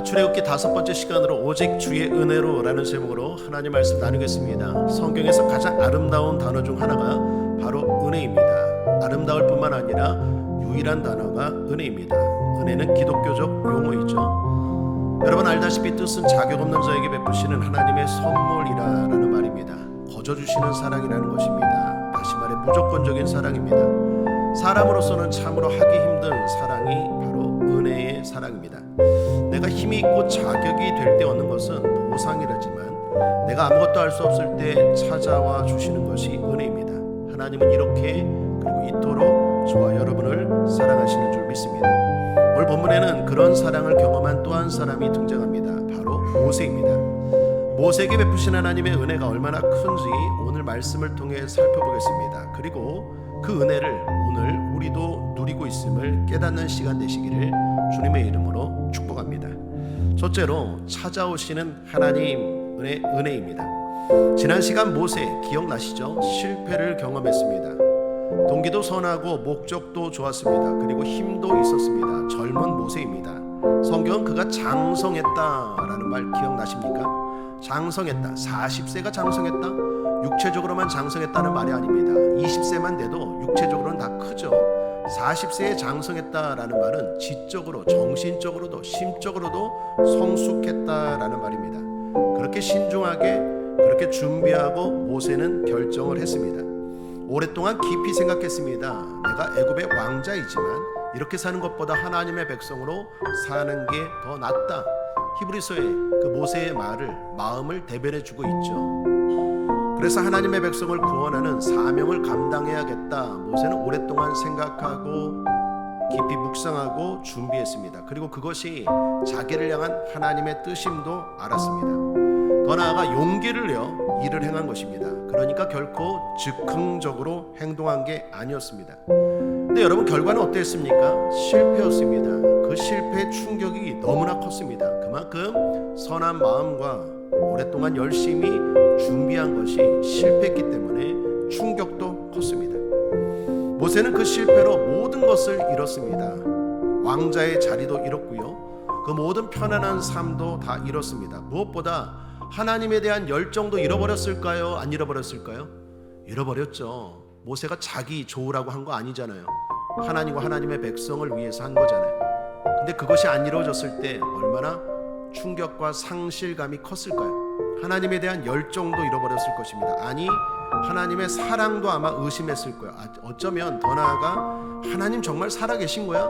출애굽기 5번째 시간으로 오직 주의 은혜로라는 제목으로 하나님 말씀 나누겠습니다. 성경에서 가장 아름다운 단어 중 하나가 바로 은혜입니다. 아름다울 뿐만 아니라 유일한 단어가 은혜입니다. 은혜는 기독교적 용어이죠. 여러분 알다시피 뜻은 자격 없는 자에게 베푸시는 하나님의 선물이라는 말입니다. 거저 주시는 사랑이라는 것입니다. 다시 말해 무조건적인 사랑입니다. 사람으로서는 참으로 하기 힘든 사랑이 바로 은혜의 사랑입니다. 내가 힘이 있고 자격이 될 때 얻는 것은 보상이라지만 내가 아무것도 할 수 없을 때 찾아와 주시는 것이 은혜입니다. 하나님은 이렇게 그리고 이토록 저와 여러분을 사랑하시는 줄 믿습니다. 오늘 본문에는 그런 사랑을 경험한 또 한 사람이 등장합니다. 바로 모세입니다. 모세에게 베푸신 하나님의 은혜가 얼마나 큰지 오늘 말씀을 통해 살펴보겠습니다. 그리고 그 은혜를 오늘 우리도 누리고 있음을 깨닫는 시간 되시기를 주님의 이름으로 축복합니다. 첫째로 찾아오시는 하나님의 은혜입니다. 지난 시간 모세 기억나시죠? 실패를 경험했습니다. 동기도 선하고 목적도 좋았습니다. 그리고 힘도 있었습니다. 젊은 모세입니다. 성경은 그가 장성했다라는 말 기억나십니까? 장성했다. 40세가 장성했다? 육체적으로만 장성했다는 말이 아닙니다. 20세만 돼도 육체적으로는 다 크죠. 40세에 장성했다라는 말은 지적으로, 정신적으로도, 심적으로도 성숙했다라는 말입니다. 그렇게 신중하게 그렇게 준비하고 모세는 결정을 했습니다. 오랫동안 깊이 생각했습니다. 내가 애굽의 왕자이지만 이렇게 사는 것보다 하나님의 백성으로 사는 게 더 낫다. 히브리서의 그 모세의 마음을 대변해주고 있죠. 그래서 하나님의 백성을 구원하는 사명을 감당해야겠다. 모세는 오랫동안 생각하고 깊이 묵상하고 준비했습니다. 그리고 그것이 자기를 향한 하나님의 뜻임도 알았습니다. 더 나아가 용기를 내어 일을 행한 것입니다. 그러니까 결코 즉흥적으로 행동한 게 아니었습니다. 근데 여러분 결과는 어땠습니까? 실패였습니다. 그 실패의 충격이 너무나 컸습니다. 그만큼 선한 마음과 오랫동안 열심히 준비한 것이 실패했기 때문에 충격도 컸습니다. 모세는 그 실패로 모든 것을 잃었습니다. 왕자의 자리도 잃었고요. 그 모든 편안한 삶도 다 잃었습니다. 무엇보다 하나님에 대한 열정도 잃어버렸을까요? 안 잃어버렸을까요? 잃어버렸죠. 모세가 자기 좋으라고 한 거 아니잖아요. 하나님과 하나님의 백성을 위해서 한 거잖아요. 근데 그것이 안 이루어졌을 때 얼마나 충격과 상실감이 컸을까요? 하나님에 대한 열정도 잃어버렸을 것입니다. 아니 하나님의 사랑도 아마 의심했을 거예요. 어쩌면 더 나아가 하나님 정말 살아계신 거야?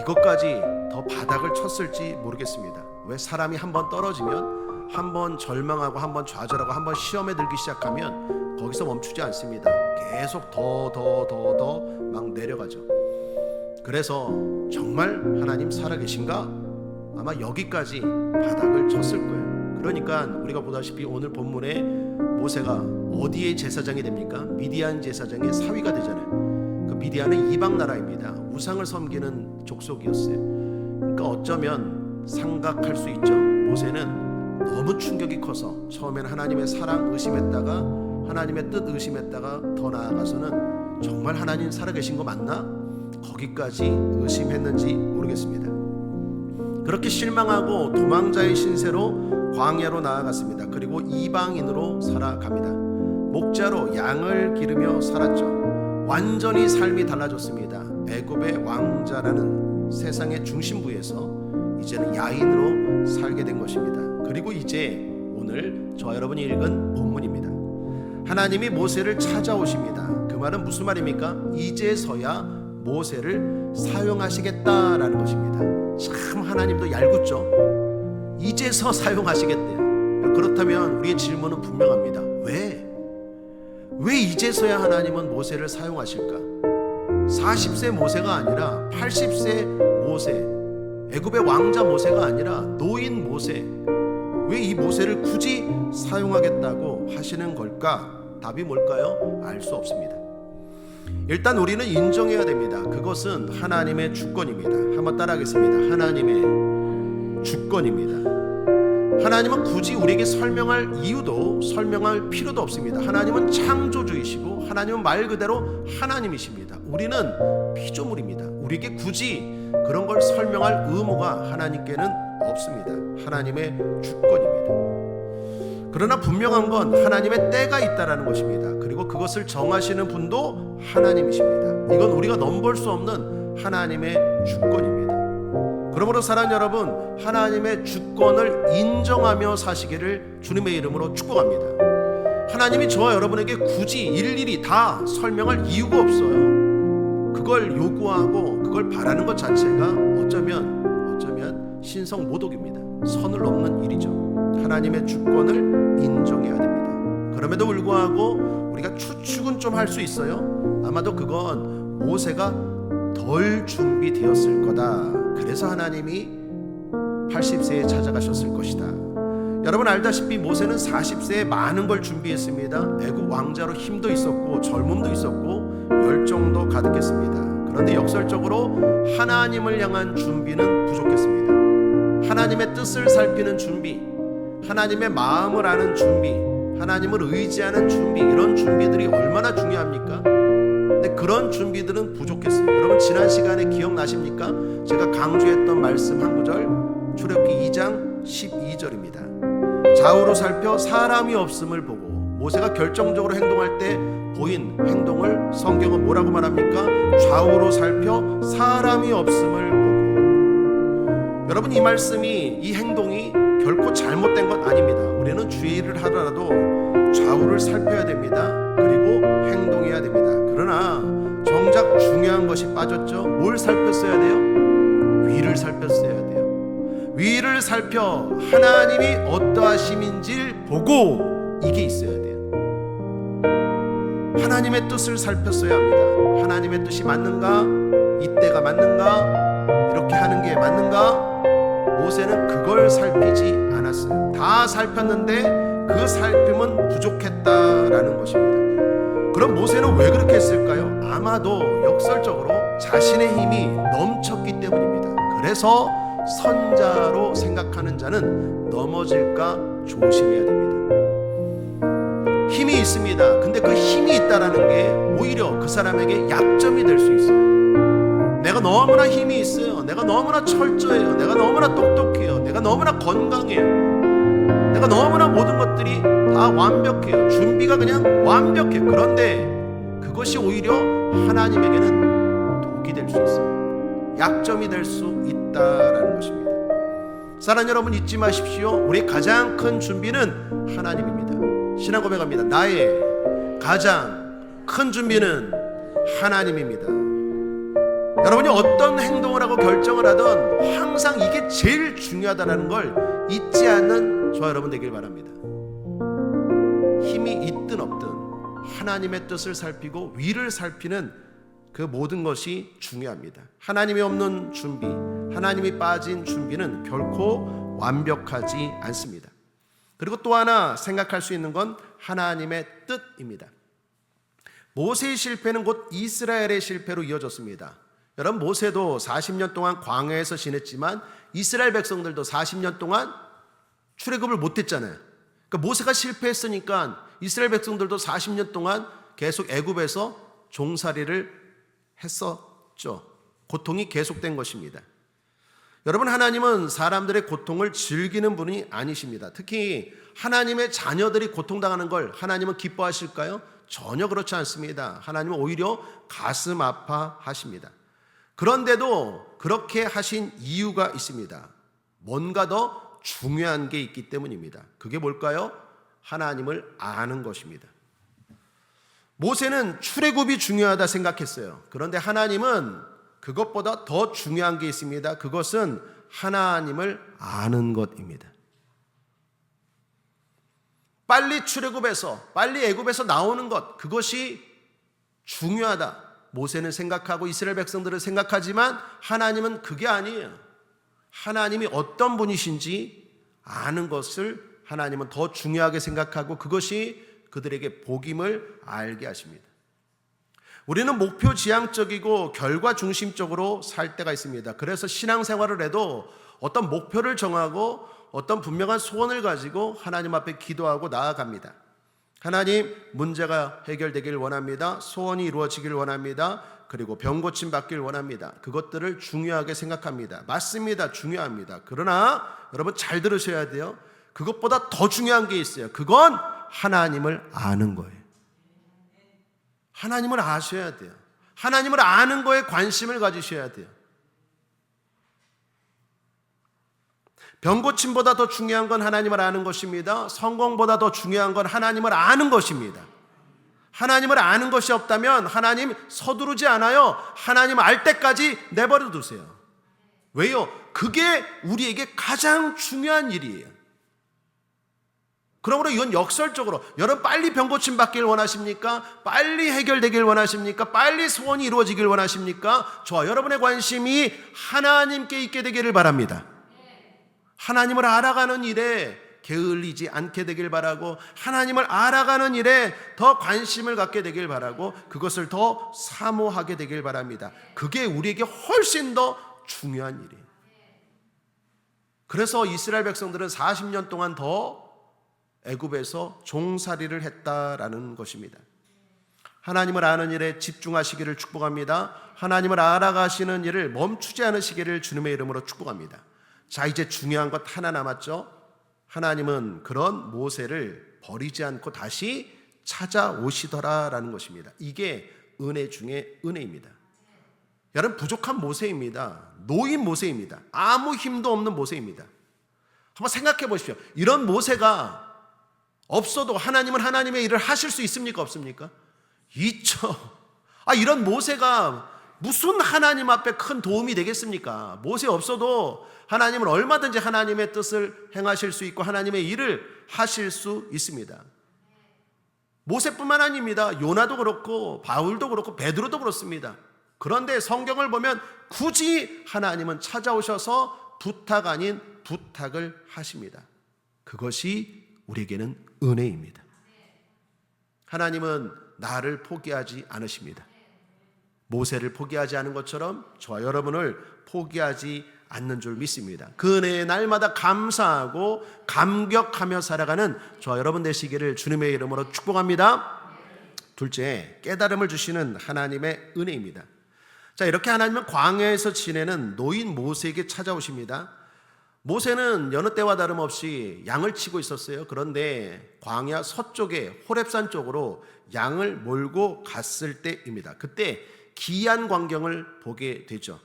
이것까지 더 바닥을 쳤을지 모르겠습니다. 왜 사람이 한번 떨어지면 한번 절망하고 한번 좌절하고 한번 시험에 들기 시작하면 거기서 멈추지 않습니다. 계속 더 막 내려가죠. 그래서 정말 하나님 살아계신가? 아마 여기까지 바닥을 쳤을 거예요. 그러니까 우리가 보다시피 오늘 본문에 모세가 어디의 제사장이 됩니까? 미디안 제사장의 사위가 되잖아요. 그 미디안은 이방 나라입니다. 우상을 섬기는 족속이었어요. 그러니까 어쩌면 생각할 수 있죠. 모세는 너무 충격이 커서 처음에는 하나님의 사랑 의심했다가 하나님의 뜻 의심했다가 더 나아가서는 정말 하나님 살아계신 거 맞나? 거기까지 의심했는지 모르겠습니다. 그렇게 실망하고 도망자의 신세로 광야로 나아갔습니다. 그리고 이방인으로 살아갑니다. 목자로 양을 기르며 살았죠. 완전히 삶이 달라졌습니다. 애굽의 왕자라는 세상의 중심부에서 이제는 야인으로 살게 된 것입니다. 그리고 이제 오늘 저 여러분이 읽은 본문입니다. 하나님이 모세를 찾아오십니다. 그 말은 무슨 말입니까? 이제서야 모세를 사용하시겠다라는 것입니다. 참 하나님도 얄궂죠. 이제서 사용하시겠대요. 그렇다면 우리의 질문은 분명합니다. 왜 이제서야 하나님은 모세를 사용하실까? 40세 모세가 아니라 80세 모세, 애굽의 왕자 모세가 아니라 노인 모세, 왜 이 모세를 굳이 사용하겠다고 하시는 걸까? 답이 뭘까요? 알 수 없습니다. 일단 우리는 인정해야 됩니다. 그것은 하나님의 주권입니다. 한번 따라하겠습니다. 하나님의 주권입니다. 하나님은 굳이 우리에게 설명할 이유도 설명할 필요도 없습니다. 하나님은 창조주이시고 하나님은 말 그대로 하나님이십니다. 우리는 피조물입니다. 우리에게 굳이 그런 걸 설명할 의무가 하나님께는 없습니다. 하나님의 주권입니다. 그러나 분명한 건 하나님의 때가 있다는 것입니다. 그리고 그것을 정하시는 분도 하나님이십니다. 이건 우리가 넘볼 수 없는 하나님의 주권입니다. 그러므로 사랑하는 여러분, 하나님의 주권을 인정하며 사시기를 주님의 이름으로 축복합니다. 하나님이 저와 여러분에게 굳이 일일이 다 설명할 이유가 없어요. 그걸 요구하고 그걸 바라는 것 자체가 어쩌면 신성모독입니다. 선을 넘는 일이죠. 하나님의 주권을 인정해야 됩니다. 그럼에도 불구하고 우리가 추측은 좀 할 수 있어요. 아마도 그건 모세가 덜 준비되었을 거다. 그래서 하나님이 80세에 찾아가셨을 것이다. 여러분 알다시피 모세는 40세에 많은 걸 준비했습니다. 애굽 왕자로 힘도 있었고 젊음도 있었고 열정도 가득했습니다. 그런데 역설적으로 하나님을 향한 준비는 부족했습니다. 하나님의 뜻을 살피는 준비, 하나님의 마음을 아는 준비, 하나님을 의지하는 준비, 이런 준비들이 얼마나 중요합니까? 근데 그런 준비들은 부족했어요. 여러분 지난 시간에 기억나십니까? 제가 강조했던 말씀 한 구절, 출애굽기 2장 12절입니다. 좌우로 살펴 사람이 없음을 보고, 모세가 결정적으로 행동할 때 보인 행동을 성경은 뭐라고 말합니까? 좌우로 살펴 사람이 없음을 보고. 여러분 이 말씀이, 이 행동이 결코 잘못된 것 아닙니다. 우리는 주의 일을 하더라도 좌우를 살펴야 됩니다. 그리고 행동해야 됩니다. 그러나 정작 중요한 것이 빠졌죠. 뭘 살폈어야 돼요? 위를 살폈어야 돼요. 위를 살펴 하나님이 어떠하심인지를 보고, 이게 있어야 돼요. 하나님의 뜻을 살폈어야 합니다. 하나님의 뜻이 맞는가? 이때가 맞는가? 이렇게 하는 게 맞는가? 모세는 그걸 살피지 않았어요. 다 살폈는데 그 살핌은 부족했다라는 것입니다. 그럼 모세는 왜 그렇게 했을까요? 아마도 역설적으로 자신의 힘이 넘쳤기 때문입니다. 그래서 선자로 생각하는 자는 넘어질까 조심해야 됩니다. 힘이 있습니다. 근데 그 힘이 있다라는 게 오히려 그 사람에게 약점이 될 수 있어요. 내가 너무나 힘이 있어요. 내가 너무나 철저해요. 내가 너무나 똑똑해요. 내가 너무나 건강해요. 내가 너무나 모든 것들이 다 완벽해요. 준비가 그냥 완벽해요. 그런데 그것이 오히려 하나님에게는 독이 될 수 있어요. 약점이 될 수 있다라는 것입니다. 사랑하는 여러분 잊지 마십시오. 우리의 가장 큰 준비는 하나님입니다. 신앙 고백합니다. 나의 가장 큰 준비는 하나님입니다. 여러분이 어떤 행동을 하고 결정을 하든 항상 이게 제일 중요하다는 걸 잊지 않는 저와 여러분 되길 바랍니다. 힘이 있든 없든 하나님의 뜻을 살피고 위를 살피는 그 모든 것이 중요합니다. 하나님이 없는 준비, 하나님이 빠진 준비는 결코 완벽하지 않습니다. 그리고 또 하나 생각할 수 있는 건 하나님의 뜻입니다. 모세의 실패는 곧 이스라엘의 실패로 이어졌습니다. 여러분 모세도 40년 동안 광야에서 지냈지만 이스라엘 백성들도 40년 동안 출애굽을 못했잖아요. 그러니까 모세가 실패했으니까 이스라엘 백성들도 40년 동안 계속 애굽에서 종살이를 했었죠. 고통이 계속된 것입니다. 여러분 하나님은 사람들의 고통을 즐기는 분이 아니십니다. 특히 하나님의 자녀들이 고통당하는 걸 하나님은 기뻐하실까요? 전혀 그렇지 않습니다. 하나님은 오히려 가슴 아파하십니다. 그런데도 그렇게 하신 이유가 있습니다. 뭔가 더 중요한 게 있기 때문입니다. 그게 뭘까요? 하나님을 아는 것입니다. 모세는 출애굽이 중요하다 생각했어요. 그런데 하나님은 그것보다 더 중요한 게 있습니다. 그것은 하나님을 아는 것입니다. 빨리 출애굽에서, 빨리 애굽에서 나오는 것, 그것이 중요하다. 모세는 생각하고 이스라엘 백성들은 생각하지만 하나님은 그게 아니에요. 하나님이 어떤 분이신지 아는 것을 하나님은 더 중요하게 생각하고 그것이 그들에게 복임을 알게 하십니다. 우리는 목표 지향적이고 결과 중심적으로 살 때가 있습니다. 그래서 신앙생활을 해도 어떤 목표를 정하고 어떤 분명한 소원을 가지고 하나님 앞에 기도하고 나아갑니다. 하나님, 문제가 해결되길 원합니다. 소원이 이루어지길 원합니다. 그리고 병 고침 받길 원합니다. 그것들을 중요하게 생각합니다. 맞습니다. 중요합니다. 그러나 여러분 잘 들으셔야 돼요. 그것보다 더 중요한 게 있어요. 그건 하나님을 아는 거예요. 하나님을 아셔야 돼요. 하나님을 아는 거에 관심을 가지셔야 돼요. 병 고침보다 더 중요한 건 하나님을 아는 것입니다. 성공보다 더 중요한 건 하나님을 아는 것입니다. 하나님을 아는 것이 없다면 하나님 서두르지 않아요. 하나님 알 때까지 내버려 두세요. 왜요? 그게 우리에게 가장 중요한 일이에요. 그러므로 이건 역설적으로 여러분 빨리 병 고침 받길 원하십니까? 빨리 해결되길 원하십니까? 빨리 소원이 이루어지길 원하십니까? 저와 여러분의 관심이 하나님께 있게 되기를 바랍니다. 하나님을 알아가는 일에 게을리지 않게 되길 바라고, 하나님을 알아가는 일에 더 관심을 갖게 되길 바라고, 그것을 더 사모하게 되길 바랍니다. 그게 우리에게 훨씬 더 중요한 일이에요. 그래서 이스라엘 백성들은 40년 동안 더 애굽에서 종살이를 했다라는 것입니다. 하나님을 아는 일에 집중하시기를 축복합니다. 하나님을 알아가시는 일을 멈추지 않으시기를 주님의 이름으로 축복합니다. 자, 이제 중요한 것 하나 남았죠. 하나님은 그런 모세를 버리지 않고 다시 찾아오시더라라는 것입니다. 이게 은혜 중에 은혜입니다. 여러분, 부족한 모세입니다. 노인 모세입니다. 아무 힘도 없는 모세입니다. 한번 생각해 보십시오. 이런 모세가 없어도 하나님은 하나님의 일을 하실 수 있습니까? 없습니까? 있죠. 이런 모세가 무슨 하나님 앞에 큰 도움이 되겠습니까? 모세 없어도 하나님은 얼마든지 하나님의 뜻을 행하실 수 있고 하나님의 일을 하실 수 있습니다. 모세뿐만 아닙니다. 요나도 그렇고 바울도 그렇고 베드로도 그렇습니다. 그런데 성경을 보면 굳이 하나님은 찾아오셔서 부탁 아닌 부탁을 하십니다. 그것이 우리에게는 은혜입니다. 하나님은 나를 포기하지 않으십니다. 모세를 포기하지 않은 것처럼 저와 여러분을 포기하지 않는 줄 믿습니다. 그 은혜에 날마다 감사하고 감격하며 살아가는 저와 여러분 되시기를 주님의 이름으로 축복합니다. 둘째, 깨달음을 주시는 하나님의 은혜입니다. 자, 이렇게 하나님은 광야에서 지내는 노인 모세에게 찾아오십니다. 모세는 여느 때와 다름없이 양을 치고 있었어요. 그런데 광야 서쪽에 호렙산 쪽으로 양을 몰고 갔을 때입니다. 그때 기이한 광경을 보게 되죠.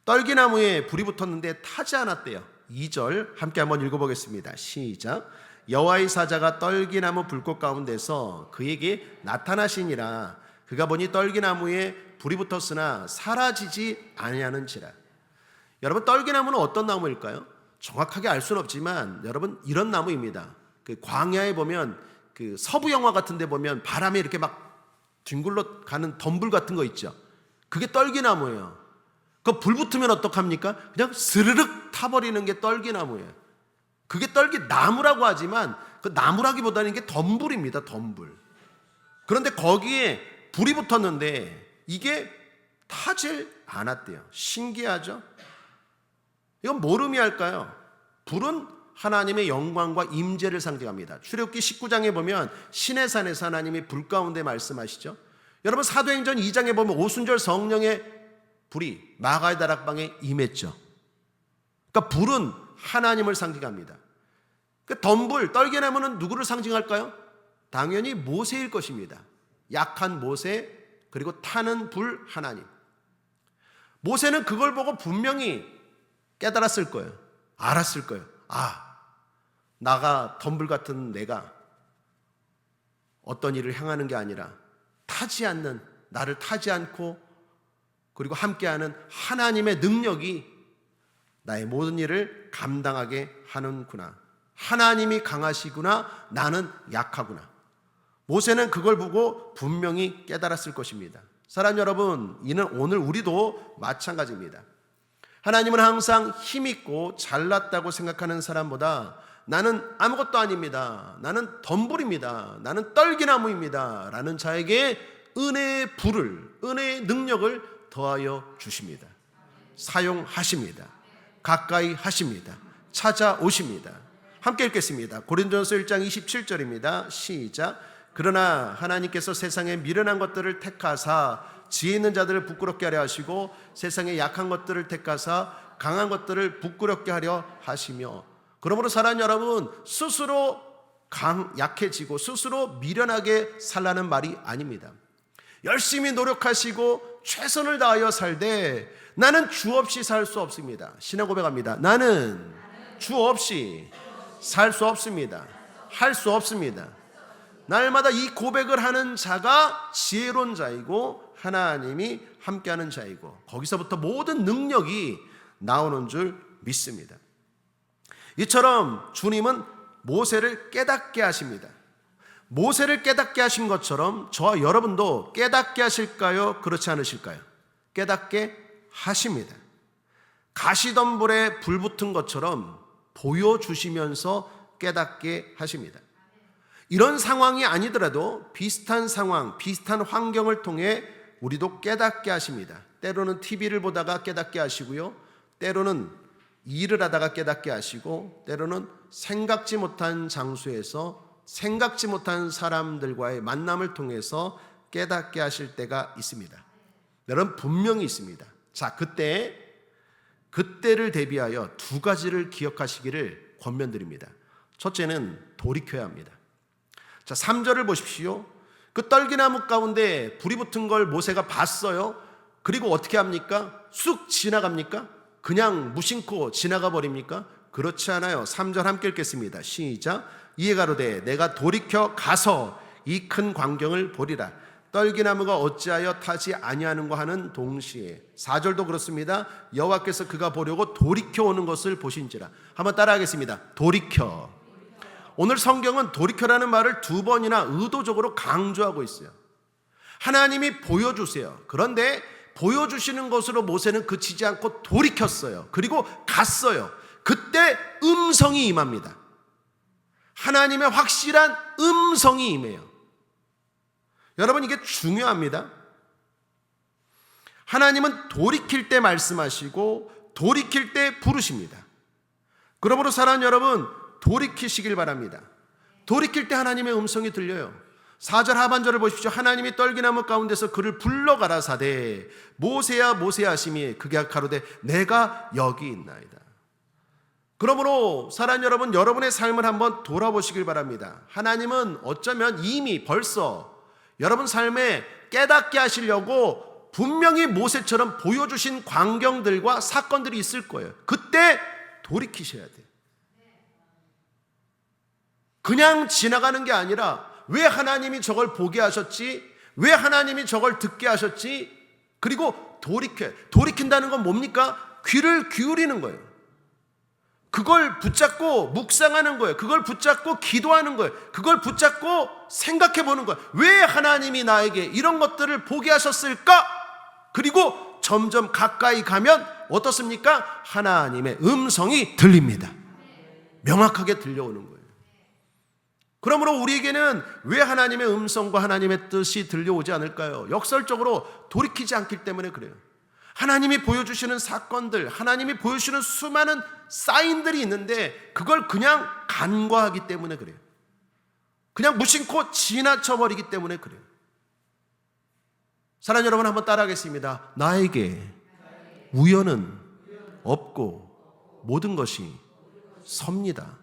떨기나무에 불이 붙었는데 타지 않았대요. 2절 함께 한번 읽어보겠습니다. 시작. 여호와의 사자가 떨기나무 불꽃 가운데서 그에게 나타나시니라. 그가 보니 떨기나무에 불이 붙었으나 사라지지 아니하는지라. 여러분, 떨기나무는 어떤 나무일까요? 정확하게 알 수는 없지만 여러분, 이런 나무입니다. 그 광야에 보면 그 서부 영화 같은 데 보면 바람에 이렇게 막 뒹굴러 가는 덤불 같은 거 있죠. 그게 떨기나무예요. 그 불 붙으면 어떡합니까? 그냥 스르륵 타버리는 게 떨기나무예요. 그게 떨기나무라고 하지만 그 나무라기보다는 이게 덤불입니다. 덤불. 그런데 거기에 불이 붙었는데 이게 타질 않았대요. 신기하죠? 이건 뭘 의미할까요? 불은 하나님의 영광과 임재를 상징합니다. 출애굽기 19장에 보면 시내산에서 하나님이 불 가운데 말씀하시죠. 여러분, 사도행전 2장에 보면 오순절 성령의 불이 마가의 다락방에 임했죠. 그러니까 불은 하나님을 상징합니다. 그 덤불, 떨기나무는 누구를 상징할까요? 당연히 모세일 것입니다. 약한 모세, 그리고 타는 불 하나님. 모세는 그걸 보고 분명히 깨달았을 거예요. 알았을 거예요. 나가 덤불 같은 내가 어떤 일을 행하는 게 아니라 나를 타지 않고 그리고 함께하는 하나님의 능력이 나의 모든 일을 감당하게 하는구나. 하나님이 강하시구나. 나는 약하구나. 모세는 그걸 보고 분명히 깨달았을 것입니다. 사랑 여러분, 이는 오늘 우리도 마찬가지입니다. 하나님은 항상 힘있고 잘났다고 생각하는 사람보다 나는 아무것도 아닙니다. 나는 덤불입니다. 나는 떨기나무입니다. 라는 자에게 은혜의 불을, 은혜의 능력을 더하여 주십니다. 사용하십니다. 가까이 하십니다. 찾아오십니다. 함께 읽겠습니다. 고린도전서 1장 27절입니다. 시작. 그러나 하나님께서 세상에 미련한 것들을 택하사 지혜 있는 자들을 부끄럽게 하려 하시고 세상에 약한 것들을 택하사 강한 것들을 부끄럽게 하려 하시며. 그러므로 사랑하는 여러분, 스스로 약해지고 스스로 미련하게 살라는 말이 아닙니다. 열심히 노력하시고 최선을 다하여 살되 나는 주 없이 살 수 없습니다. 신앙 고백합니다. 나는 주 없이 살 수 없습니다. 할 수 없습니다. 날마다 이 고백을 하는 자가 지혜로운 자이고 하나님이 함께하는 자이고 거기서부터 모든 능력이 나오는 줄 믿습니다. 이처럼 주님은 모세를 깨닫게 하십니다. 모세를 깨닫게 하신 것처럼 저와 여러분도 깨닫게 하실까요? 그렇지 않으실까요? 깨닫게 하십니다. 가시덤불에 불 붙은 것처럼 보여주시면서 깨닫게 하십니다. 이런 상황이 아니더라도 비슷한 상황, 비슷한 환경을 통해 우리도 깨닫게 하십니다. 때로는 TV를 보다가 깨닫게 하시고요, 때로는 일을 하다가 깨닫게 하시고, 때로는 생각지 못한 장소에서 생각지 못한 사람들과의 만남을 통해서 깨닫게 하실 때가 있습니다. 여러분, 분명히 있습니다. 자, 그때를 대비하여 두 가지를 기억하시기를 권면드립니다. 첫째는 돌이켜야 합니다. 자, 3절을 보십시오. 그 떨기나무 가운데 불이 붙은 걸 모세가 봤어요. 그리고 어떻게 합니까? 쑥 지나갑니까? 그냥 무심코 지나가 버립니까? 그렇지 않아요. 3절 함께 읽겠습니다. 시작. 이에 가로되 내가 돌이켜 가서 이 큰 광경을 보리라. 떨기나무가 어찌하여 타지 아니하는가 하는 동시에. 4절도 그렇습니다. 여호와께서 그가 보려고 돌이켜 오는 것을 보신지라. 한번 따라하겠습니다. 돌이켜. 오늘 성경은 돌이켜라는 말을 2번이나 의도적으로 강조하고 있어요. 하나님이 보여주세요. 그런데 보여주시는 것으로 모세는 그치지 않고 돌이켰어요. 그리고 갔어요. 그때 음성이 임합니다. 하나님의 확실한 음성이 임해요. 여러분, 이게 중요합니다. 하나님은 돌이킬 때 말씀하시고 돌이킬 때 부르십니다. 그러므로 사랑하는 여러분, 돌이키시길 바랍니다. 돌이킬 때 하나님의 음성이 들려요. 4절 하반절을 보십시오. 하나님이 떨기나무 가운데서 그를 불러 가라사대 모세야 모세야 하시니 그가 가로되 내가 여기 있나이다. 그러므로 사랑하는 여러분, 여러분의 삶을 한번 돌아보시길 바랍니다. 하나님은 어쩌면 이미 벌써 여러분 삶에 깨닫게 하시려고 분명히 모세처럼 보여주신 광경들과 사건들이 있을 거예요. 그때 돌이키셔야 돼요. 그냥 지나가는 게 아니라 왜 하나님이 저걸 보게 하셨지? 왜 하나님이 저걸 듣게 하셨지? 그리고 돌이킨다는 건 뭡니까? 귀를 기울이는 거예요. 그걸 붙잡고 묵상하는 거예요. 그걸 붙잡고 기도하는 거예요. 그걸 붙잡고 생각해 보는 거예요. 왜 하나님이 나에게 이런 것들을 보게 하셨을까? 그리고 점점 가까이 가면 어떻습니까? 하나님의 음성이 들립니다. 명확하게 들려오는 거예요. 그러므로 우리에게는 왜 하나님의 음성과 하나님의 뜻이 들려오지 않을까요? 역설적으로 돌이키지 않기 때문에 그래요. 하나님이 보여주시는 사건들, 하나님이 보여주시는 수많은 사인들이 있는데 그걸 그냥 간과하기 때문에 그래요. 그냥 무심코 지나쳐버리기 때문에 그래요. 사랑하는 여러분, 한번 따라하겠습니다. 나에게 우연은 없고 모든 것이 섭니다.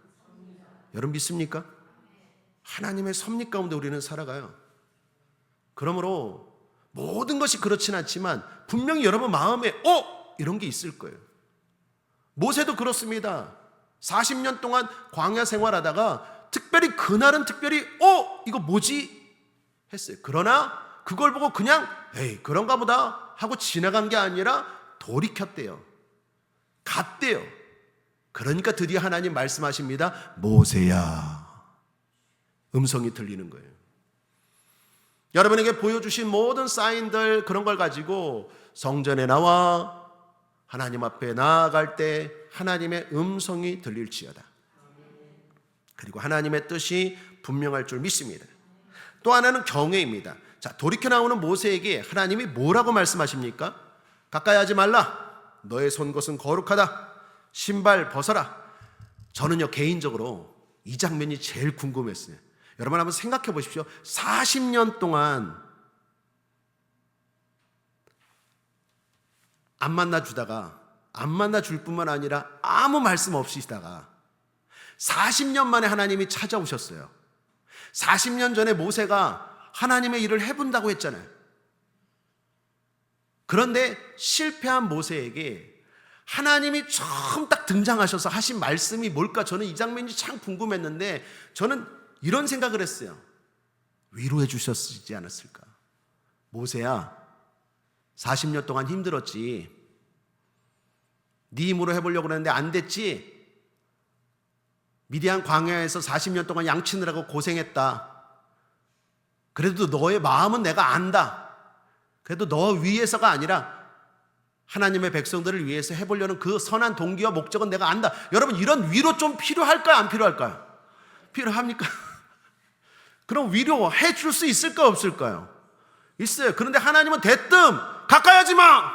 여러분 믿습니까? 하나님의 섭리 가운데 우리는 살아가요. 그러므로 모든 것이 그렇진 않지만 분명히 여러분 마음에 이런 게 있을 거예요. 모세도 그렇습니다. 40년 동안 광야 생활하다가 특별히 그날은 특별히 이거 뭐지? 했어요. 그러나 그걸 보고 그냥 그런가 보다 하고 지나간 게 아니라 돌이켰대요. 갔대요. 그러니까 드디어 하나님 말씀하십니다. 모세야. 음성이 들리는 거예요. 여러분에게 보여주신 모든 사인들, 그런 걸 가지고 성전에 나와 하나님 앞에 나아갈 때 하나님의 음성이 들릴지어다. 그리고 하나님의 뜻이 분명할 줄 믿습니다. 또 하나는 경외입니다. 자, 돌이켜 나오는 모세에게 하나님이 뭐라고 말씀하십니까? 가까이 하지 말라. 너의 손 것은 거룩하다. 신발 벗어라. 저는요 개인적으로 이 장면이 제일 궁금했어요. 여러분 한번 생각해 보십시오. 40년 동안 안 만나주다가 안 만나줄 뿐만 아니라 아무 말씀 없이시다가 40년 만에 하나님이 찾아오셨어요. 40년 전에 모세가 하나님의 일을 해본다고 했잖아요. 그런데 실패한 모세에게 하나님이 처음 딱 등장하셔서 하신 말씀이 뭘까? 저는 이 장면이 참 궁금했는데 저는 이런 생각을 했어요. 위로해 주셨지 않았을까? 모세야, 40년 동안 힘들었지. 네 힘으로 해보려고 했는데 안 됐지. 미디안 광야에서 40년 동안 양치느라고 고생했다. 그래도 너의 마음은 내가 안다. 그래도 너 위해서가 아니라 하나님의 백성들을 위해서 해보려는 그 선한 동기와 목적은 내가 안다. 여러분 이런 위로 좀 필요할까요? 안 필요할까요? 필요합니까? 그럼 위로해 줄 수 있을까요? 없을까요? 있어요. 그런데 하나님은 대뜸 가까이 하지 마.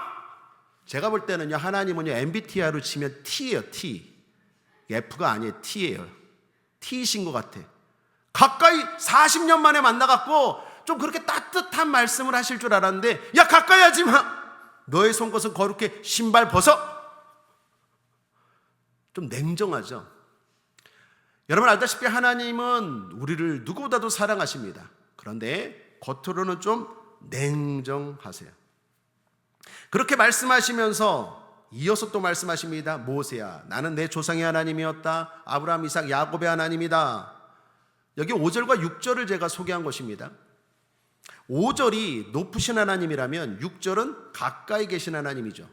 제가 볼 때는요 하나님은요 MBTI로 치면 T예요. T. F가 아니에요. T예요. T이신 것 같아. 가까이 40년 만에 만나갖고 좀 그렇게 따뜻한 말씀을 하실 줄 알았는데 야 가까이 하지 마. 너의 속옷은 거룩해. 신발 벗어. 좀 냉정하죠. 여러분 알다시피 하나님은 우리를 누구보다도 사랑하십니다. 그런데 겉으로는 좀 냉정하세요. 그렇게 말씀하시면서 이어서 또 말씀하십니다. 모세야, 나는 내 조상의 하나님이었다. 아브라함, 이삭, 야곱의 하나님이다. 여기 5절과 6절을 제가 소개한 것입니다. 5절이 높으신 하나님이라면 6절은 가까이 계신 하나님이죠.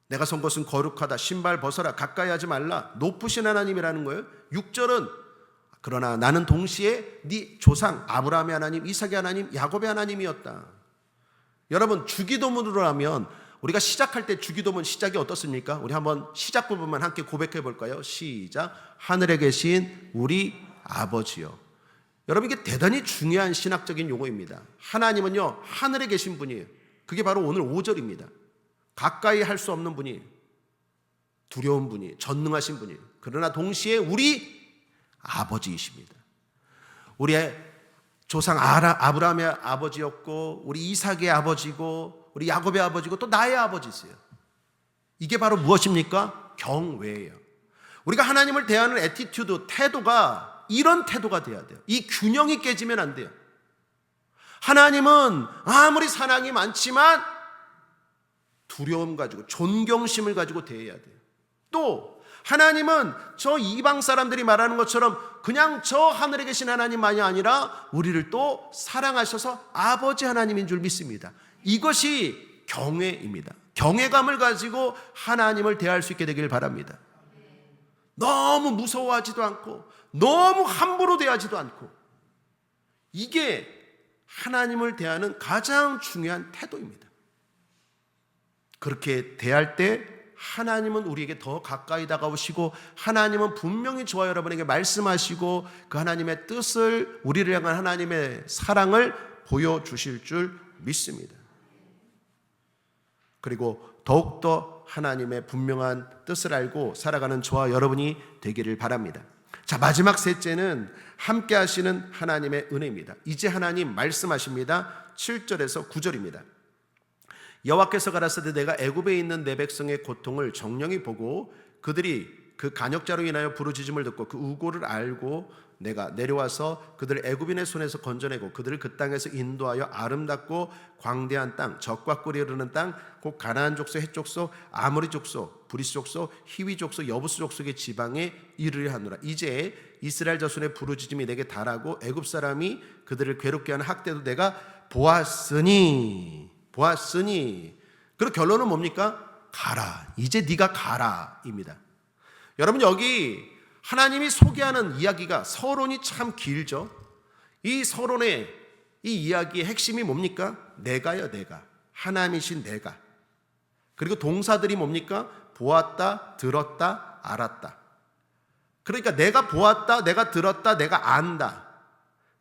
내가 선 것은 거룩하다. 신발 벗어라. 가까이 하지 말라. 높으신 하나님이라는 거예요. 6절은 그러나 나는 동시에 네 조상 아브라함의 하나님, 이삭의 하나님, 야곱의 하나님이었다. 여러분 주기도문으로 하면 우리가 시작할 때 주기도문 시작이 어떻습니까? 우리 한번 시작 부분만 함께 고백해 볼까요? 시작. 하늘에 계신 우리 아버지요. 여러분 이게 대단히 중요한 신학적인 용어입니다. 하나님은요 하늘에 계신 분이에요. 그게 바로 오늘 5절입니다. 가까이 할 수 없는 분이에요. 두려운 분이에요. 전능하신 분이에요. 그러나 동시에 우리 아버지이십니다. 우리의 조상 아브라함의 아버지였고 우리 이삭의 아버지고 우리 야곱의 아버지고 또 나의 아버지세요. 이게 바로 무엇입니까? 경외예요. 우리가 하나님을 대하는 애티튜드, 태도가 이런 태도가 돼야 돼요. 이 균형이 깨지면 안 돼요. 하나님은 아무리 사랑이 많지만 두려움 가지고 존경심을 가지고 대해야 돼요. 또 하나님은 저 이방 사람들이 말하는 것처럼 그냥 저 하늘에 계신 하나님만이 아니라 우리를 또 사랑하셔서 아버지 하나님인 줄 믿습니다. 이것이 경외입니다. 경외감을 가지고 하나님을 대할 수 있게 되길 바랍니다. 너무 무서워하지도 않고 너무 함부로 대하지도 않고, 이게 하나님을 대하는 가장 중요한 태도입니다. 그렇게 대할 때 하나님은 우리에게 더 가까이 다가오시고 하나님은 분명히 저와 여러분에게 말씀하시고 그 하나님의 뜻을, 우리를 향한 하나님의 사랑을 보여주실 줄 믿습니다. 그리고 더욱더 하나님의 분명한 뜻을 알고 살아가는 저와 여러분이 되기를 바랍니다. 자, 마지막 셋째는 함께 하시는 하나님의 은혜입니다. 이제 하나님 말씀하십니다. 7절에서 9절입니다. 여호와께서 가라사대 내가 애굽에 있는 내 백성의 고통을 정령히 보고 그들이 그 간역자로 인하여 부르짖음을 듣고 그 우고를 알고 내가 내려와서 그들을 애굽인의 손에서 건져내고 그들을 그 땅에서 인도하여 아름답고 광대한 땅, 적과 꿀이 흐르는 땅, 곧 가나안 족속, 헷 족속, 아모리 족속, 브리스 족속, 히위 족속, 여부스 족속의 지방에 이르려 하노라. 이제 이스라엘 자손의 부르짖음이 내게 달하고 애굽 사람이 그들을 괴롭게 하는 학대도 내가 보았으니. 그리고 결론은 뭡니까? 가라. 이제 네가 가라입니다. 여러분, 여기 하나님이 소개하는 이야기가 서론이 참 길죠. 이 서론의 이 이야기의 핵심이 뭡니까? 내가요, 내가. 하나님이신 내가. 그리고 동사들이 뭡니까? 보았다, 들었다, 알았다. 그러니까 내가 보았다, 내가 들었다, 내가 안다.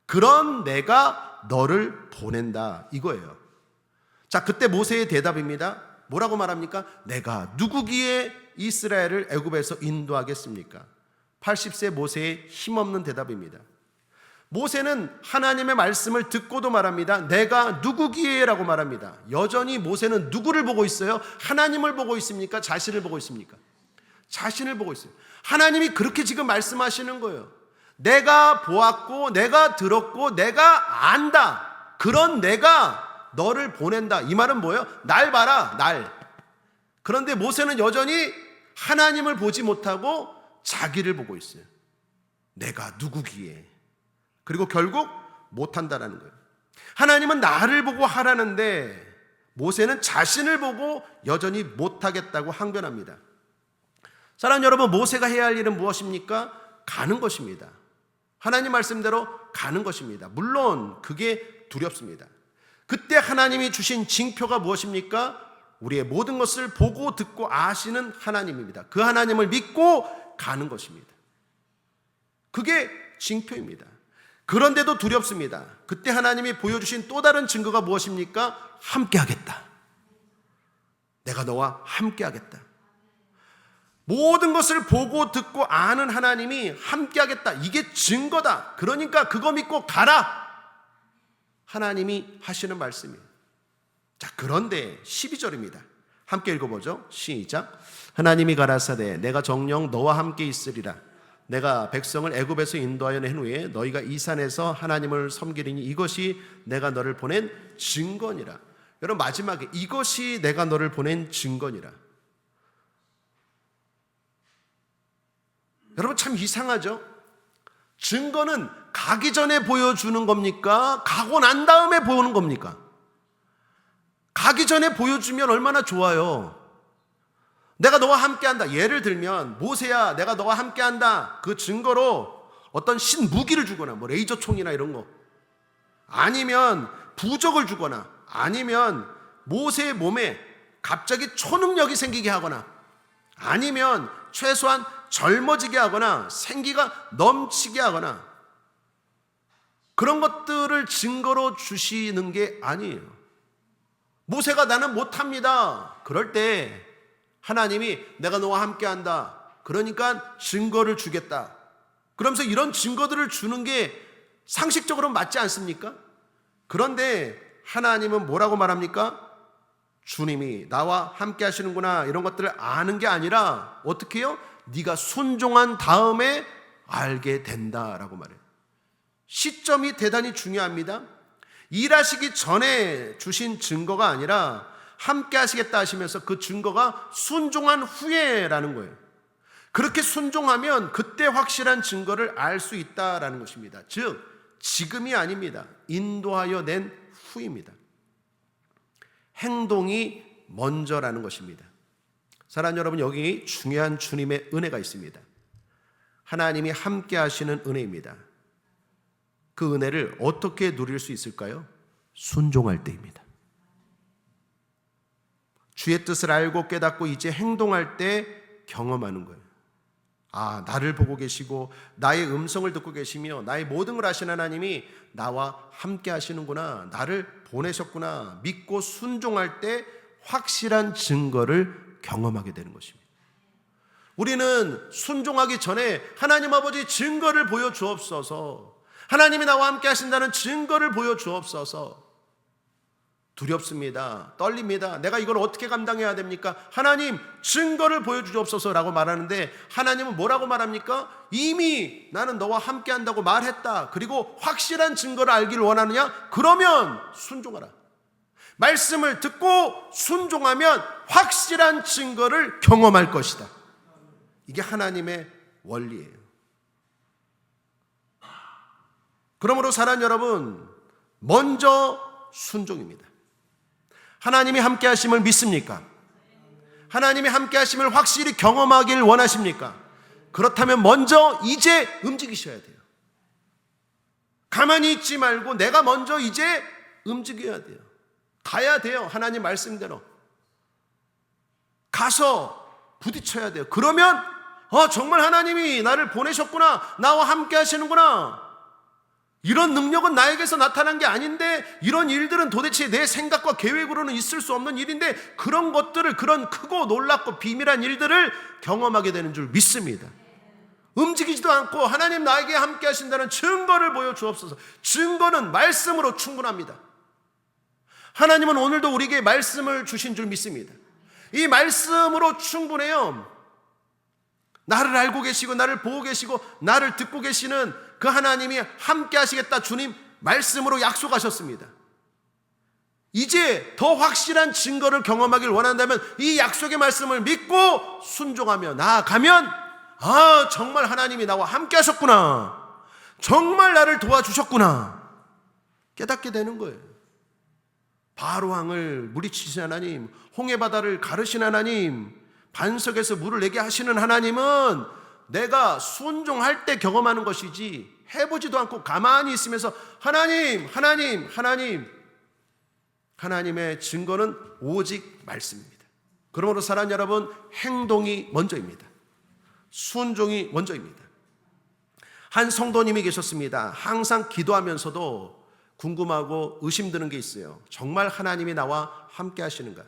그런 내가 너를 보낸다, 이거예요. 자, 그때 모세의 대답입니다. 뭐라고 말합니까? 내가 누구기에 이스라엘을 애굽에서 인도하겠습니까? 80세 모세의 힘없는 대답입니다. 모세는 하나님의 말씀을 듣고도 말합니다. 내가 누구기에 라고 말합니다. 여전히 모세는 누구를 보고 있어요? 하나님을 보고 있습니까? 자신을 보고 있습니까? 자신을 보고 있어요. 하나님이 그렇게 지금 말씀하시는 거예요. 내가 보았고 내가 들었고 내가 안다. 그런 내가 너를 보낸다. 이 말은 뭐예요? 날 봐라, 날. 그런데 모세는 여전히 하나님을 보지 못하고 자기를 보고 있어요. 내가 누구기에. 그리고 결국 못한다라는 거예요. 하나님은 나를 보고 하라는데 모세는 자신을 보고 여전히 못하겠다고 항변합니다. 사랑하는 여러분, 모세가 해야 할 일은 무엇입니까? 가는 것입니다. 하나님 말씀대로 가는 것입니다. 물론 그게 두렵습니다. 그때 하나님이 주신 징표가 무엇입니까? 우리의 모든 것을 보고 듣고 아시는 하나님입니다. 그 하나님을 믿고 가는 것입니다. 그게 징표입니다. 그런데도 두렵습니다. 그때 하나님이 보여주신 또 다른 증거가 무엇입니까? 함께하겠다. 내가 너와 함께하겠다. 모든 것을 보고 듣고 아는 하나님이 함께하겠다. 이게 증거다. 그러니까 그거 믿고 가라. 하나님이 하시는 말씀이에요. 자, 그런데 12절입니다. 함께 읽어보죠. 시작. 하나님이 가라사대 내가 정녕 너와 함께 있으리라. 내가 백성을 애굽에서 인도하여 낸 후에 너희가 이 산에서 하나님을 섬기리니 이것이 내가 너를 보낸 증거니라. 여러분, 마지막에 이것이 내가 너를 보낸 증거니라. 여러분, 참 이상하죠? 증거는 가기 전에 보여주는 겁니까? 가고 난 다음에 보여주는 겁니까? 가기 전에 보여주면 얼마나 좋아요. 내가 너와 함께한다. 예를 들면 모세야 내가 너와 함께한다. 그 증거로 어떤 신무기를 주거나 뭐 레이저 총이나 이런 거, 아니면 부적을 주거나, 아니면 모세의 몸에 갑자기 초능력이 생기게 하거나, 아니면 최소한 젊어지게 하거나 생기가 넘치게 하거나, 그런 것들을 증거로 주시는 게 아니에요. 모세가 나는 못합니다. 그럴 때 하나님이 내가 너와 함께한다. 그러니까 증거를 주겠다. 그러면서 이런 증거들을 주는 게 상식적으로 맞지 않습니까? 그런데 하나님은 뭐라고 말합니까? 주님이 나와 함께 하시는구나, 이런 것들을 아는 게 아니라 어떻게 해요? 네가 순종한 다음에 알게 된다라고 말해요. 시점이 대단히 중요합니다. 일하시기 전에 주신 증거가 아니라 함께 하시겠다 하시면서 그 증거가 순종한 후에라는 거예요. 그렇게 순종하면 그때 확실한 증거를 알 수 있다라는 것입니다. 즉 지금이 아닙니다. 인도하여 낸 후입니다. 행동이 먼저라는 것입니다. 사랑하는 여러분, 여기 중요한 주님의 은혜가 있습니다. 하나님이 함께 하시는 은혜입니다. 그 은혜를 어떻게 누릴 수 있을까요? 순종할 때입니다. 주의 뜻을 알고 깨닫고 이제 행동할 때 경험하는 거예요. 아, 나를 보고 계시고 나의 음성을 듣고 계시며 나의 모든 걸 아시는 하나님이 나와 함께 하시는구나, 나를 보내셨구나 믿고 순종할 때 확실한 증거를 경험하게 되는 것입니다. 우리는 순종하기 전에 하나님 아버지 증거를 보여주옵소서, 하나님이 나와 함께 하신다는 증거를 보여주옵소서, 두렵습니다, 떨립니다, 내가 이걸 어떻게 감당해야 됩니까? 하나님 증거를 보여주옵소서라고 말하는데 하나님은 뭐라고 말합니까? 이미 나는 너와 함께 한다고 말했다. 그리고 확실한 증거를 알기를 원하느냐? 그러면 순종하라. 말씀을 듣고 순종하면 확실한 증거를 경험할 것이다. 이게 하나님의 원리예요. 그러므로 사랑하는 여러분, 먼저 순종입니다. 하나님이 함께 하심을 믿습니까? 하나님이 함께 하심을 확실히 경험하길 원하십니까? 그렇다면 먼저 이제 움직이셔야 돼요. 가만히 있지 말고 내가 먼저 이제 움직여야 돼요. 가야 돼요. 하나님 말씀대로 가서 부딪혀야 돼요. 그러면 정말 하나님이 나를 보내셨구나, 나와 함께 하시는구나, 이런 능력은 나에게서 나타난 게 아닌데, 이런 일들은 도대체 내 생각과 계획으로는 있을 수 없는 일인데, 그런 것들을, 그런 크고 놀랍고 비밀한 일들을 경험하게 되는 줄 믿습니다. 움직이지도 않고 하나님 나에게 함께 하신다는 증거를 보여주옵소서. 증거는 말씀으로 충분합니다. 하나님은 오늘도 우리에게 말씀을 주신 줄 믿습니다. 이 말씀으로 충분해요. 나를 알고 계시고 나를 보고 계시고 나를 듣고 계시는 그 하나님이 함께 하시겠다, 주님 말씀으로 약속하셨습니다. 이제 더 확실한 증거를 경험하길 원한다면 이 약속의 말씀을 믿고 순종하며 나아가면, 아, 정말 하나님이 나와 함께 하셨구나, 정말 나를 도와주셨구나 깨닫게 되는 거예요. 바로왕을 물리치신 하나님, 홍해바다를 가르신 하나님, 반석에서 물을 내게 하시는 하나님은 내가 순종할 때 경험하는 것이지, 해보지도 않고 가만히 있으면서 하나님, 하나님, 하나님, 하나님의 증거는 오직 말씀입니다. 그러므로 사랑하는 여러분, 행동이 먼저입니다. 순종이 먼저입니다. 한 성도님이 계셨습니다. 항상 기도하면서도 궁금하고 의심드는 게 있어요. 정말 하나님이 나와 함께 하시는가?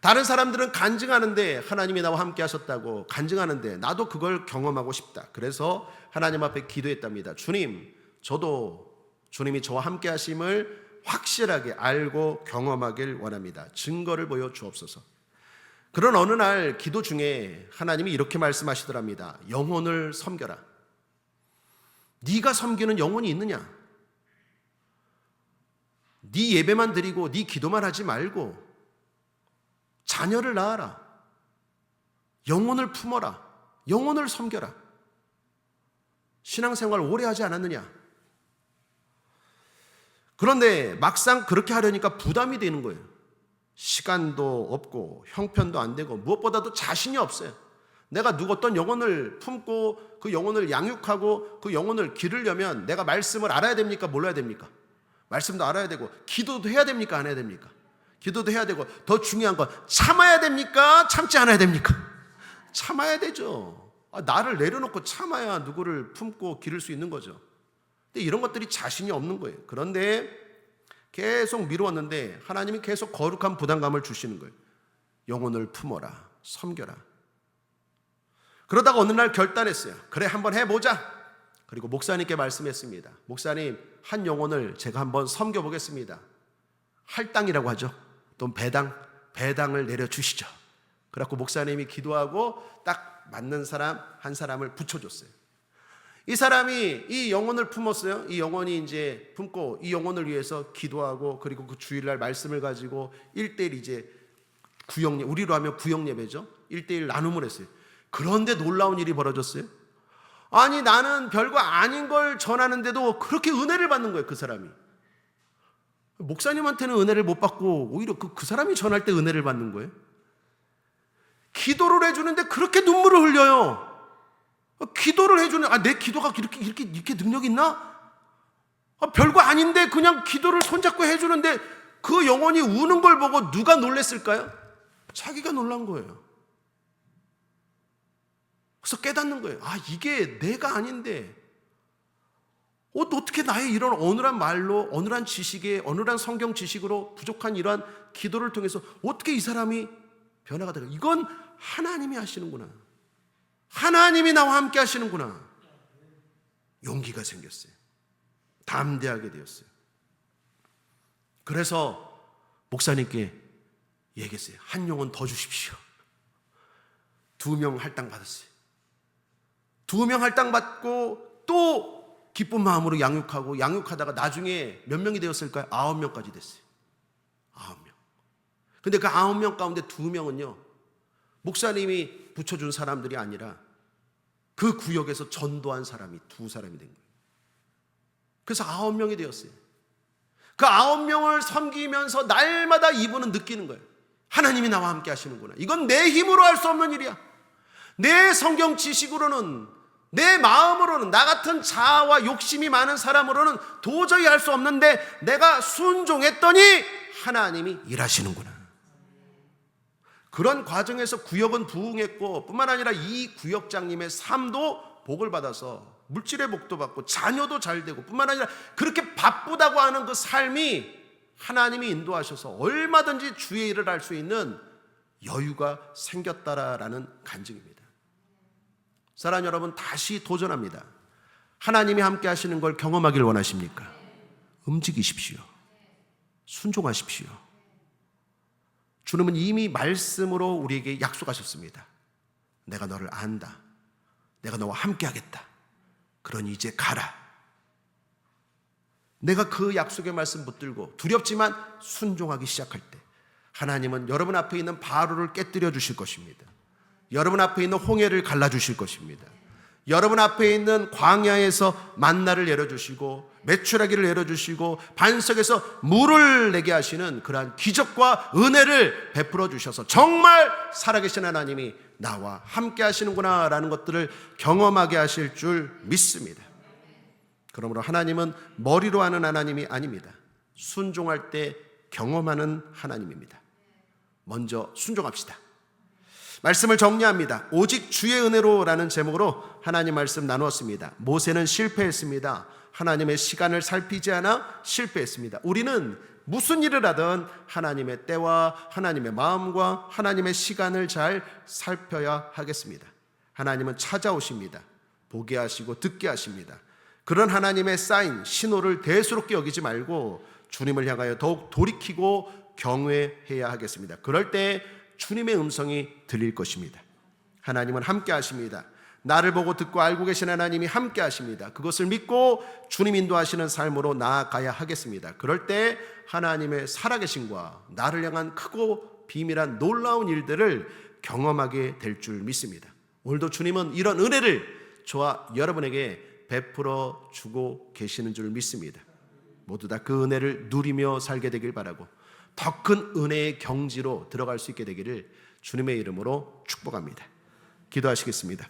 다른 사람들은 간증하는데 하나님이 나와 함께 하셨다고 간증하는데 나도 그걸 경험하고 싶다. 그래서 하나님 앞에 기도했답니다. 주님, 저도 주님이 저와 함께 하심을 확실하게 알고 경험하길 원합니다. 증거를 보여주옵소서. 그런 어느 날 기도 중에 하나님이 이렇게 말씀하시더랍니다. 영혼을 섬겨라. 네가 섬기는 영혼이 있느냐? 네 예배만 드리고 네 기도만 하지 말고 자녀를 낳아라. 영혼을 품어라. 영혼을 섬겨라. 신앙생활 오래 하지 않았느냐? 그런데 막상 그렇게 하려니까 부담이 되는 거예요. 시간도 없고 형편도 안 되고 무엇보다도 자신이 없어요. 내가 누구 어떤 영혼을 품고 그 영혼을 양육하고 그 영혼을 기르려면 내가 말씀을 알아야 됩니까? 몰라야 됩니까? 말씀도 알아야 되고 기도도 해야 됩니까? 안 해야 됩니까? 기도도 해야 되고, 더 중요한 건 참아야 됩니까? 참지 않아야 됩니까? 참아야 되죠. 나를 내려놓고 참아야 누구를 품고 기를 수 있는 거죠. 근데 이런 것들이 자신이 없는 거예요. 그런데 계속 미루었는데 하나님이 계속 거룩한 부담감을 주시는 거예요. 영혼을 품어라, 섬겨라. 그러다가 어느 날 결단했어요. 그래, 한번 해보자. 그리고 목사님께 말씀했습니다. 목사님, 한 영혼을 제가 한번 섬겨보겠습니다. 할당이라고 하죠. 또 배당을 내려주시죠. 그래갖고 목사님이 기도하고 딱 맞는 사람 한 사람을 붙여줬어요. 이 사람이 이 영혼을 품었어요. 이 영혼이 이제 품고 이 영혼을 위해서 기도하고, 그리고 그 주일날 말씀을 가지고 1:1 이제 구역예배, 우리로 하면 구역예배죠. 1:1 나눔을 했어요. 그런데 놀라운 일이 벌어졌어요. 아니, 나는 별거 아닌 걸 전하는데도 그렇게 은혜를 받는 거예요, 그 사람이. 목사님한테는 은혜를 못 받고 오히려 그 사람이 전할 때 은혜를 받는 거예요. 기도를 해주는데 그렇게 눈물을 흘려요. 기도를 해주는, 내 기도가 이렇게 능력 있나? 별거 아닌데 그냥 기도를 손잡고 해주는데 그 영혼이 우는 걸 보고 누가 놀랬을까요? 자기가 놀란 거예요. 그래서 깨닫는 거예요. 이게 내가 아닌데 어떻게 나의 이런 어눌한 말로, 어눌한 지식에, 어눌한 성경 지식으로 부족한 이러한 기도를 통해서 어떻게 이 사람이 변화가 되나? 이건 하나님이 하시는구나. 하나님이 나와 함께 하시는구나. 용기가 생겼어요. 담대하게 되었어요. 그래서 목사님께 얘기했어요. 한 영혼 더 주십시오. 2명 할당 받았어요. 2명 할당 받고 또 기쁜 마음으로 양육하다가 나중에 몇 명이 되었을까요? 9명까지 됐어요. 9명. 근데 그 9명 가운데 2명은요, 목사님이 붙여준 사람들이 아니라 그 구역에서 전도한 사람이 2사람이 된 거예요. 그래서 9명이 되었어요. 그 9명을 섬기면서 날마다 이분은 느끼는 거예요. 하나님이 나와 함께 하시는구나. 이건 내 힘으로 할 수 없는 일이야. 내 성경 지식으로는, 내 마음으로는, 나 같은 자아와 욕심이 많은 사람으로는 도저히 할 수 없는데 내가 순종했더니 하나님이 일하시는구나. 그런 과정에서 구역은 부흥했고, 뿐만 아니라 이 구역장님의 삶도 복을 받아서 물질의 복도 받고 자녀도 잘 되고 뿐만 아니라 그렇게 바쁘다고 하는 그 삶이 하나님이 인도하셔서 얼마든지 주의 일을 할 수 있는 여유가 생겼다라는 간증입니다. 사랑하는 여러분, 다시 도전합니다. 하나님이 함께 하시는 걸 경험하길 원하십니까? 움직이십시오. 순종하십시오. 주님은 이미 말씀으로 우리에게 약속하셨습니다. 내가 너를 안다. 내가 너와 함께 하겠다. 그러니 이제 가라. 내가 그 약속의 말씀 붙들고 두렵지만 순종하기 시작할 때 하나님은 여러분 앞에 있는 바로를 깨뜨려 주실 것입니다. 여러분 앞에 있는 홍해를 갈라주실 것입니다. 여러분 앞에 있는 광야에서 만나를 내려주시고 메추라기를 내려주시고 반석에서 물을 내게 하시는 그러한 기적과 은혜를 베풀어 주셔서 정말 살아계신 하나님이 나와 함께 하시는구나 라는 것들을 경험하게 하실 줄 믿습니다. 그러므로 하나님은 머리로 하는 하나님이 아닙니다. 순종할 때 경험하는 하나님입니다. 먼저 순종합시다. 말씀을 정리합니다. 오직 주의 은혜로라는 제목으로 하나님 말씀 나누었습니다. 모세는 실패했습니다. 하나님의 시간을 살피지 않아 실패했습니다. 우리는 무슨 일을 하든 하나님의 때와 하나님의 마음과 하나님의 시간을 잘 살펴야 하겠습니다. 하나님은 찾아오십니다. 보게 하시고 듣게 하십니다. 그런 하나님의 사인, 신호를 대수롭게 여기지 말고 주님을 향하여 더욱 돌이키고 경외해야 하겠습니다. 그럴 때 주님의 음성이 들릴 것입니다. 하나님은 함께 하십니다. 나를 보고 듣고 알고 계신 하나님이 함께 하십니다. 그것을 믿고 주님 인도하시는 삶으로 나아가야 하겠습니다. 그럴 때 하나님의 살아계심과 나를 향한 크고 비밀한 놀라운 일들을 경험하게 될 줄 믿습니다. 오늘도 주님은 이런 은혜를 저와 여러분에게 베풀어 주고 계시는 줄 믿습니다. 모두 다 그 은혜를 누리며 살게 되길 바라고 더 큰 은혜의 경지로 들어갈 수 있게 되기를 주님의 이름으로 축복합니다. 기도하시겠습니다.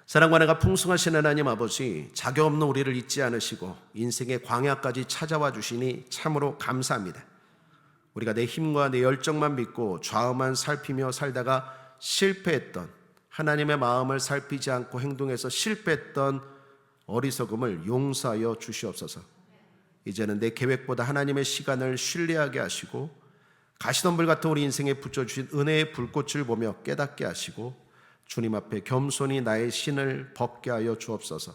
사랑과 은혜가 풍성하신 하나님 아버지, 자격 없는 우리를 잊지 않으시고 인생의 광야까지 찾아와 주시니 참으로 감사합니다. 우리가 내 힘과 내 열정만 믿고 좌우만 살피며 살다가 실패했던, 하나님의 마음을 살피지 않고 행동해서 실패했던 어리석음을 용서하여 주시옵소서. 이제는 내 계획보다 하나님의 시간을 신뢰하게 하시고 가시덤불 같은 우리 인생에 붙여주신 은혜의 불꽃을 보며 깨닫게 하시고 주님 앞에 겸손히 나의 신을 벗게 하여 주옵소서.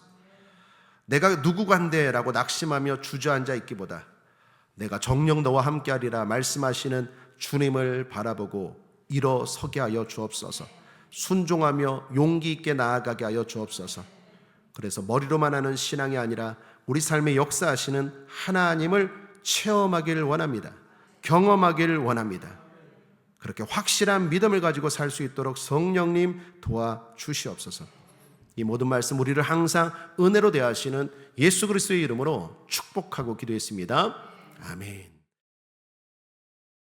내가 누구간데 라고 낙심하며 주저앉아 있기보다 내가 정녕 너와 함께하리라 말씀하시는 주님을 바라보고 일어서게 하여 주옵소서. 순종하며 용기 있게 나아가게 하여 주옵소서. 그래서 머리로만 하는 신앙이 아니라 우리 삶에 역사하시는 하나님을 체험하기를 원합니다. 경험하기를 원합니다. 그렇게 확실한 믿음을 가지고 살 수 있도록 성령님 도와주시옵소서. 이 모든 말씀 우리를 항상 은혜로 대하시는 예수 그리스도의 이름으로 축복하고 기도했습니다. 아멘.